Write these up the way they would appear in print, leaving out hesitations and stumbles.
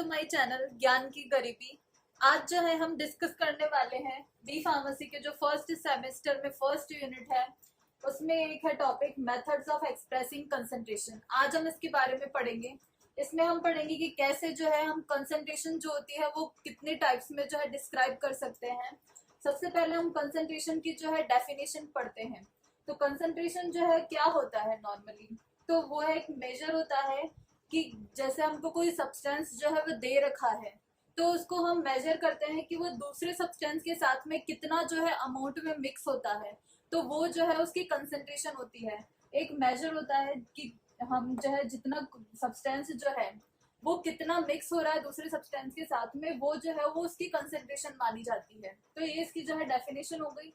My channel ज्ञान की गरीबी। आज जो है हम डिस्कस करने वाले हैं बी फार्मेसी के जो फर्स्ट सेमेस्टर में फर्स्ट यूनिट है, उसमें एक है topic methods of expressing concentration. आज हम इसके बारे में पढ़ेंगे। इसमें हम पढ़ेंगे कि कैसे जो है हम कंसंट्रेशन जो होती है वो कितने टाइप्स में जो है डिस्क्राइब कर सकते हैं। सबसे पहले हम कंसंट्रेशन की जो है डेफिनेशन पढ़ते हैं। तो कंसंट्रेशन जो है क्या होता है नॉर्मली, तो वो एक मेजर होता है कि जैसे हमको कोई सब्सटेंस जो है वो दे रखा है, तो उसको हम मेजर करते हैं कि वो दूसरे सब्सटेंस के साथ में कितना जो है अमाउंट में मिक्स होता है, तो वो जो है उसकी कंसंट्रेशन होती है। एक मेजर होता है कि हम जो है जितना सब्सटेंस जो है वो कितना मिक्स हो रहा है दूसरे सब्सटेंस के साथ में, वो जो है वो उसकी कंसंट्रेशन मानी जाती है। तो ये इसकी जो है डेफिनेशन हो गई।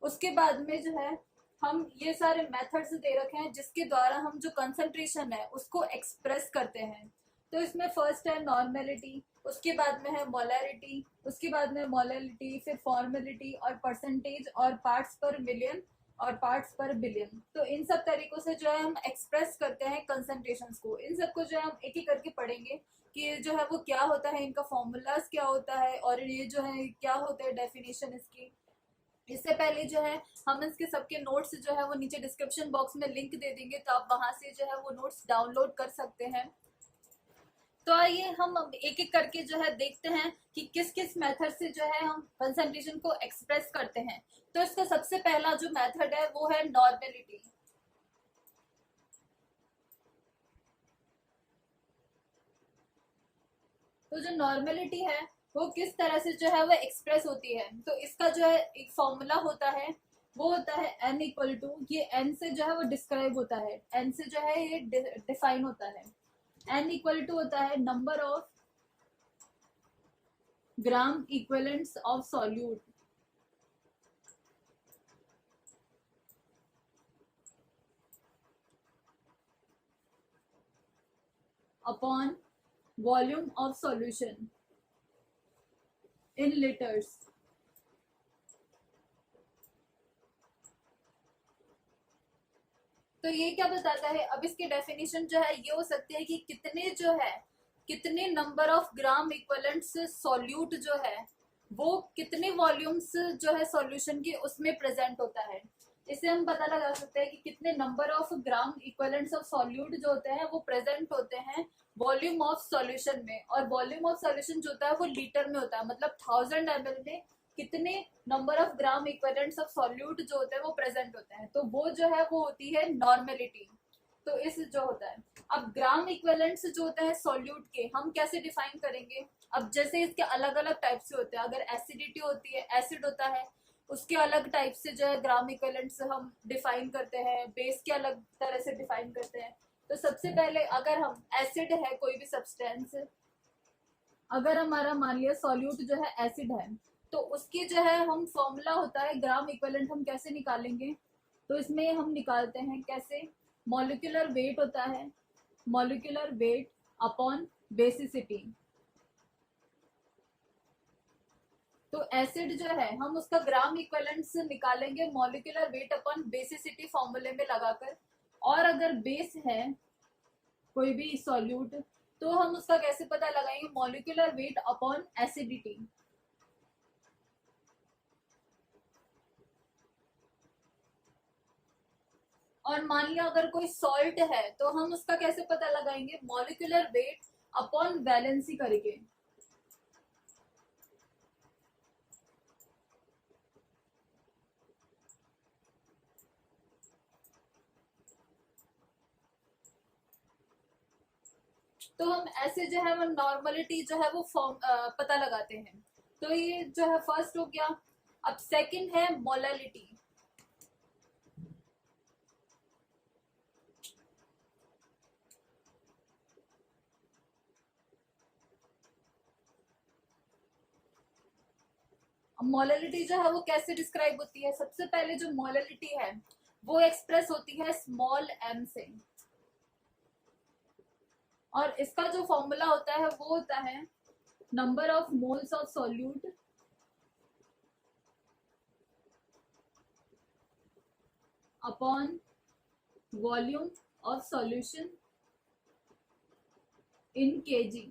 उसके बाद में जो है हम ये सारे मेथड्स दे रखे हैं जिसके द्वारा हम जो कंसंट्रेशन है उसको एक्सप्रेस करते हैं। तो इसमें फर्स्ट है नॉर्मेलिटी, उसके बाद में है मोलैरिटी, उसके बाद में मोलैरिटी, फिर फॉर्मेलिटी और परसेंटेज और पार्ट्स पर मिलियन और पार्ट्स पर बिलियन। तो इन सब तरीकों से जो है हम एक्सप्रेस करते हैं कंसंट्रेशन को। इन सबको जो है हम एक एक करके पढ़ेंगे कि ये जो है वो क्या होता है, इनका फॉर्मूलाज क्या होता है और ये जो है क्या होता है डेफिनेशन इसकी। इससे पहले जो है हम इसके सबके नोट्स जो है वो नीचे डिस्क्रिप्शन बॉक्स में लिंक दे देंगे, तो आप वहां से जो है वो नोट्स डाउनलोड कर सकते हैं। तो आइए हम अब एक एक करके जो है देखते हैं कि किस किस मेथड से जो है हम कंसंट्रेशन को एक्सप्रेस करते हैं। तो इसका सबसे पहला जो मेथड है वो है नॉर्मेलिटी। तो जो नॉर्मेलिटी है वो किस तरह से जो है वो एक्सप्रेस होती है, तो इसका जो है एक फॉर्मूला होता है, वो होता है n इक्वल टू, ये n से जो है वो डिस्क्राइब होता है, n से जो है ये डिफाइन होता है। n इक्वल टू होता है number of gram equivalents of solute upon volume of solution in litres. तो ये क्या बताता है, अब इसकी डेफिनेशन जो है ये हो सकती है कि कितने जो है कितने number of gram equivalents solute जो है वो कितने वॉल्यूम्स जो है सॉल्यूशन के उसमें प्रेजेंट होता है। इससे हम पता लगा सकते हैं कि कितने number of gram equivalents of solute जो होते हैं वो प्रेजेंट होते हैं वॉल्यूम ऑफ सॉल्यूशन में। और वॉल्यूम ऑफ सॉल्यूशन जो होता है वो लीटर में होता है, मतलब 1000 ml में कितने number of gram equivalents of solute जो होते हैं वो प्रेजेंट होते हैं। तो वो जो है वो होती है नॉर्मेलिटी। तो इस जो होता है, अब ग्राम इक्विवेलेंट्स जो होते हैं सॉल्यूट के हम कैसे डिफाइन करेंगे। अब जैसे इसके अलग अलग टाइप से होते हैं, अगर एसिडिटी होती है, एसिड होता है, उसके अलग टाइप से जो है ग्राम इक्विवेलेंट्स हम डिफाइन करते हैं, बेस के अलग तरह से डिफाइन करते हैं। तो सबसे पहले अगर हम एसिड है कोई भी सब्सटेंस, अगर हमारा मान लिया सॉल्यूट जो है एसिड है, तो उसकी जो है हम फॉर्मूला होता है ग्राम इक्विवेलेंट, हम कैसे निकालेंगे। तो इसमें हम निकालते हैं कैसे, मॉलिक्यूलर वेट होता है, मॉलिक्यूलर वेट अपॉन बेसिसिटी। तो एसिड जो है हम उसका ग्राम इक्विवेलेंट से निकालेंगे मॉलिक्यूलर वेट अपॉन बेसिसिटी फॉर्मूले में लगाकर। और अगर बेस है कोई भी सॉल्यूट, तो हम उसका कैसे पता लगाएंगे, मॉलिक्यूलर वेट अपॉन एसिडिटी। और मान लिया अगर कोई सॉल्ट है तो हम उसका कैसे पता लगाएंगे, मॉलिक्यूलर वेट अपॉन वैलेंसी करके। तो हम ऐसे जो है वो नॉर्मलिटी जो है वो पता लगाते हैं। तो ये जो है फर्स्ट हो गया। अब सेकंड है मोलैलिटी। मोलैलिटी जो है वो कैसे डिस्क्राइब होती है, सबसे पहले जो मोलैलिटी है वो एक्सप्रेस होती है स्मॉल m से। और इसका जो फॉर्मूला होता है वो होता है number of moles of solute upon volume of solution in kg।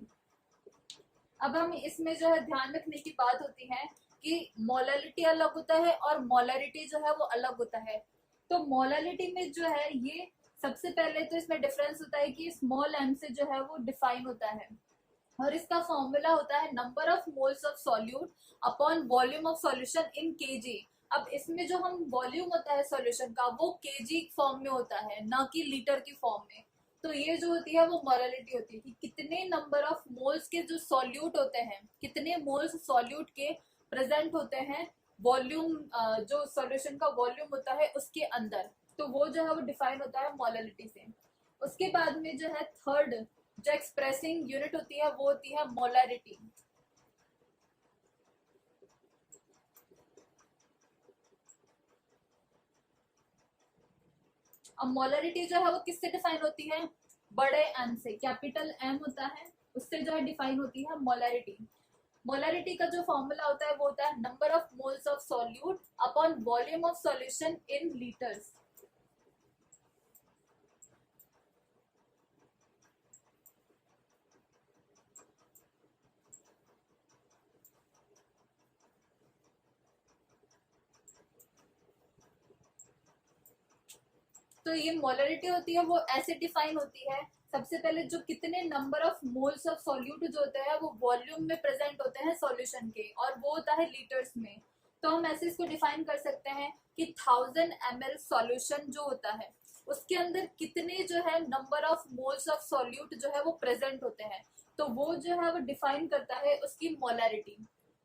अब हम इसमें जो है ध्यान रखने की बात होती है कि मोलैलिटी अलग होता है और मोलैरिटी जो है वो अलग होता है। तो मोलैलिटी में जो है ये सबसे पहले तो इसमें डिफरेंस होता है कि स्मॉल m से जो है वो डिफाइन होता है और इसका फॉर्मूला होता है number of moles of solute upon volume of solution in KG. अब इसमें जो हम वॉल्यूम होता है सॉल्यूशन का वो केजी फॉर्म में होता है, ना कि लीटर की फॉर्म में। तो ये जो होती है वो मोलैलिटी होती है कि कितने नंबर ऑफ मोल्स के जो सॉल्यूट होते हैं, कितने मोल्स सॉल्यूट के प्रेजेंट होते हैं वॉल्यूम, जो सॉल्यूशन का वॉल्यूम होता है उसके अंदर। तो वो जो है वो डिफाइन होता है मोलैलिटी से। उसके बाद में जो है थर्ड जो एक्सप्रेसिंग यूनिट होती है वो होती है मोलैरिटी। अब मोलैरिटी जो है वो किससे डिफाइन होती है? बड़े एम से, कैपिटल एम होता है, उससे जो है डिफाइन होती है मोलैरिटी। मोलैरिटी का जो फॉर्मूला होता है वो होता है number of moles of solute upon volume of solution in litres. तो ये मोलैरिटी होती है वो ऐसे डिफाइन होती है, सबसे पहले जो कितने number of moles of solute जो होते हैं वो वॉल्यूम में प्रेजेंट होते हैं सॉल्यूशन के, और वो होता है लीटर्स में। तो हम ऐसे इसको डिफाइन कर सकते हैं कि 1000 ml सॉल्यूशन जो होता है उसके अंदर कितने जो है number of moles of solute जो है वो प्रेजेंट होते हैं। तो वो जो है वो डिफाइन करता है उसकी मोलैरिटी।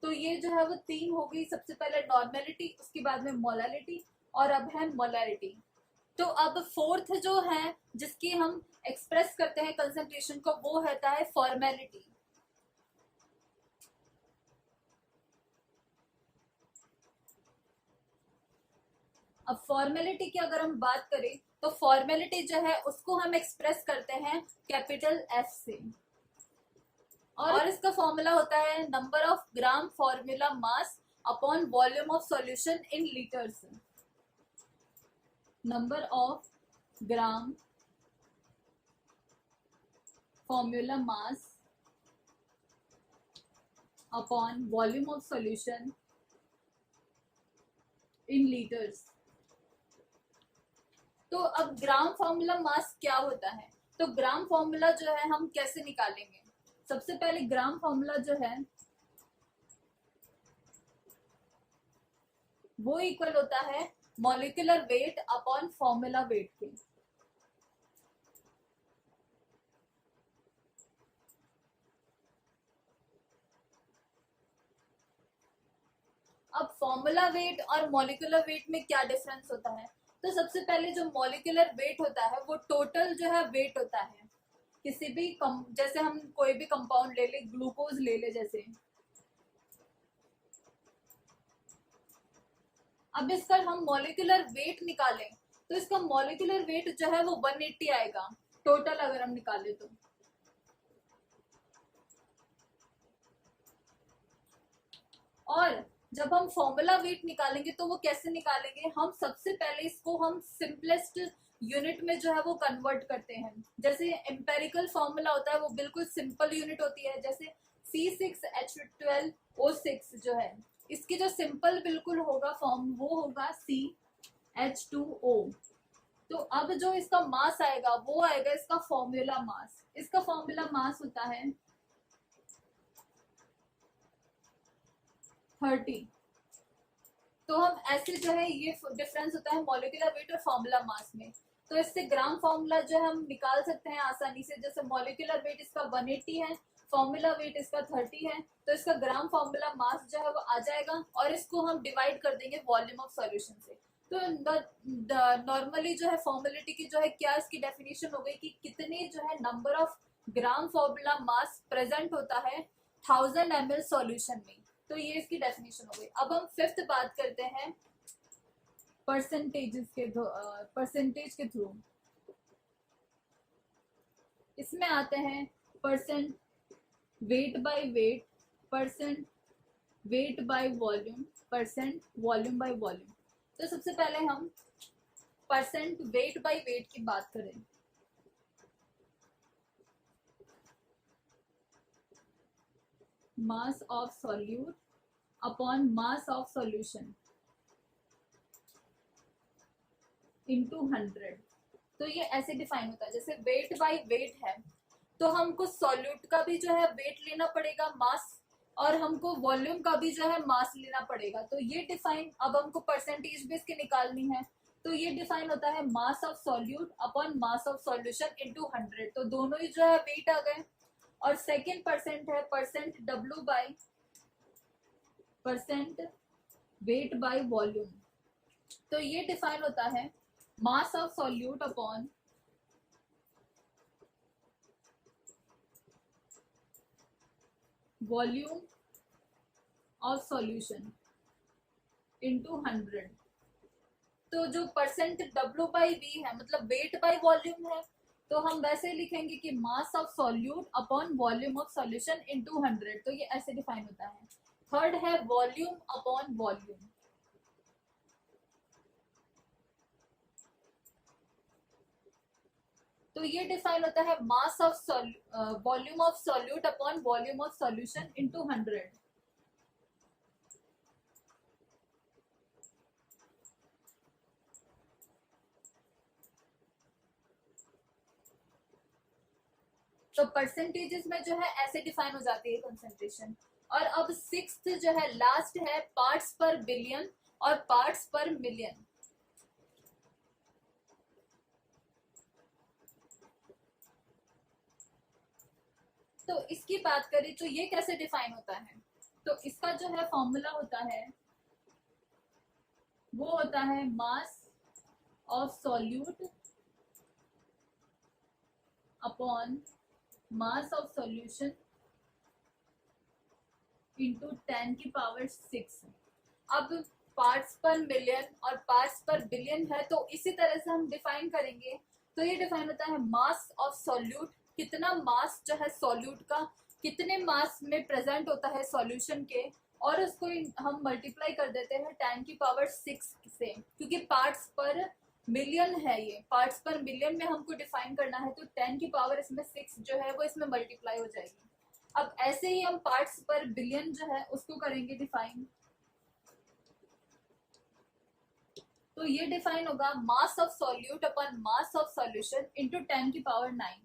तो ये जो है वो तीन हो गई, सबसे पहले नॉर्मेलिटी, उसके बाद में मोलैलिटी, और अब है मोलैरिटी। तो अब फोर्थ जो है जिसकी हम एक्सप्रेस करते हैं कंसंट्रेशन को वो रहता है फॉर्मेलिटी। अब फॉर्मेलिटी की अगर हम बात करें तो फॉर्मेलिटी जो है उसको हम एक्सप्रेस करते हैं कैपिटल एफ से, और इसका फॉर्मूला होता है number of gram formula mass upon volume of solution in litres. Number of gram formula mass upon volume of solution in liters। तो अब ग्राम फॉर्मूला मास क्या होता है? तो ग्राम फॉर्मूला जो है हम कैसे निकालेंगे? सबसे पहले ग्राम फॉर्मूला जो है वो इक्वल होता है molecular weight upon formula wait के। अब फॉर्मूला वेट और मॉलिक्यूलर वेट में क्या डिफरेंस होता है? तो सबसे पहले जो मॉलिक्यूलर वेट होता है वो टोटल जो है वेट होता है किसी भी जैसे हम कोई भी कंपाउंड ले ले, ग्लूकोज ले ले जैसे, अब इसका हम मॉलिक्यूलर वेट निकालें तो इसका मॉलिक्यूलर वेट जो है वो 180 आएगा टोटल अगर हम निकाले तो। और जब हम फॉर्मूला वेट निकालेंगे तो वो कैसे निकालेंगे? हम सबसे पहले इसको हम सिंपलेस्ट यूनिट में जो है वो कन्वर्ट करते हैं। जैसे एम्पेरिकल फॉर्मूला होता है वो बिल्कुल सिंपल यूनिट होती है, जैसे C6H12O6 जो है इसकी जो सिंपल बिल्कुल होगा फॉर्म वो होगा CH2O। तो अब जो इसका मास आएगा वो आएगा इसका फॉर्मूला मास। इसका फॉर्मूला मास होता है 30। तो हम ऐसे जो है ये डिफरेंस होता है मॉलिक्यूलर वेट और फॉर्मूला मास में। तो इससे ग्राम फॉर्मूला जो है हम निकाल सकते हैं आसानी से, जैसे मॉलिक्यूलर वेट इसका 180 है, फॉर्मूला वेट इसका 30 है, तो इसका ग्राम फॉर्मूला मास जो है वो आ जाएगा, और इसको हम डिवाइड कर देंगे वॉल्यूम ऑफ सॉल्यूशन से। तो नॉर्मली जो है फॉर्मुलिटी की जो है क्या इसकी डेफिनेशन हो गई कि कितने जो है number of gram formula mass present होता है 1000 ml सॉल्यूशन में। तो ये इसकी डेफिनेशन हो गई। अब हम फिफ्थ बात करते हैं परसेंटेज के थ्रू। इसमें आते हैं percent weight by weight, percent weight by volume, percent volume by volume. तो सबसे पहले हम परसेंट वेट बाय वेट की बात करें। mass of solute upon mass of solution into 100। तो ये ऐसे डिफाइन होता है, जैसे वेट बाय वेट है तो हमको सॉल्यूट का भी जो है वेट लेना पड़ेगा मास, और हमको वॉल्यूम का भी जो है मास लेना पड़ेगा। तो ये डिफाइन, अब हमको परसेंटेज भी इसकी निकालनी है, तो ये डिफाइन होता है mass of solute upon mass of solution into 100। तो दोनों ही जो है वेट आ गए। और सेकेंड परसेंट है percent W by percent weight by volume. तो ये डिफाइन होता है mass of solute upon volume of solution into 100। तो जो परसेंट डब्ल्यू बाई वी है, मतलब वेट बाय वॉल्यूम है, तो हम वैसे लिखेंगे कि मास of solute upon volume of solution into 100। तो ये ऐसे डिफाइन होता है। थर्ड है वॉल्यूम अपॉन वॉल्यूम। तो ये डिफाइन होता है mass of volume of solute upon volume of solution into 100। तो परसेंटेजेस में जो है ऐसे डिफाइन हो जाती है कंसेंट्रेशन। और अब सिक्स्थ जो है लास्ट है पार्ट्स पर बिलियन और पार्ट्स पर मिलियन। तो इसकी बात करें तो ये कैसे डिफाइन होता है, तो इसका जो है फॉर्मूला होता है वो होता है mass of solute upon mass of solution into 10 की पावर 6। अब पार्ट्स पर मिलियन और पार्ट्स पर बिलियन है, तो इसी तरह से हम डिफाइन करेंगे। तो ये डिफाइन होता है मास ऑफ सॉल्यूट, कितना मास जो है सॉल्यूट का कितने मास में प्रेजेंट होता है सॉल्यूशन के, और उसको हम मल्टीप्लाई कर देते हैं 10 की पावर 6 से, क्योंकि पार्ट्स पर मिलियन है, ये पार्ट्स पर मिलियन में हमको डिफाइन करना है, तो 10 की पावर इसमें 6 जो है वो इसमें मल्टीप्लाई हो जाएगी। अब ऐसे ही हम पार्ट्स पर बिलियन जो है उसको करेंगे डिफाइन। तो ये डिफाइन होगा मास of solute upon mass of solution into 10 की पावर 9।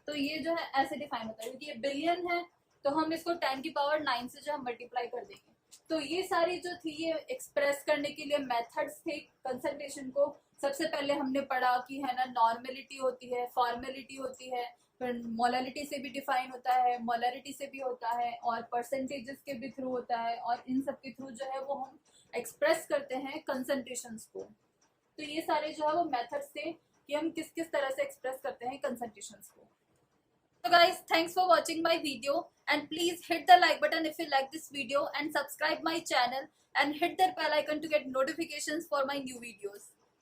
तो ये जो है ऐसे डिफाइन होता है, क्योंकि ये बिलियन है तो हम इसको 10 की पावर 9 से जो है मल्टीप्लाई कर देंगे। तो ये सारी जो थी ये एक्सप्रेस करने के लिए मेथड्स थे कंसंट्रेशन को। सबसे पहले हमने पढ़ा कि है ना नॉर्मेलिटी होती है, फॉर्मेलिटी होती है, फिर मोलरिटी से भी डिफाइन होता है, मोलरिटी से भी होता है, और परसेंटेजेस के भी थ्रू होता है, और इन सब के थ्रू जो है वो हम एक्सप्रेस करते हैं कंसंट्रेशंस को। तो ये सारे जो है वो मेथड्स थे कि हम किस किस तरह से एक्सप्रेस करते हैं कंसंट्रेशंस को। So guys, thanks for watching my video, and please hit the like button if you like this video, and subscribe my channel and hit the bell icon to get notifications for my new videos.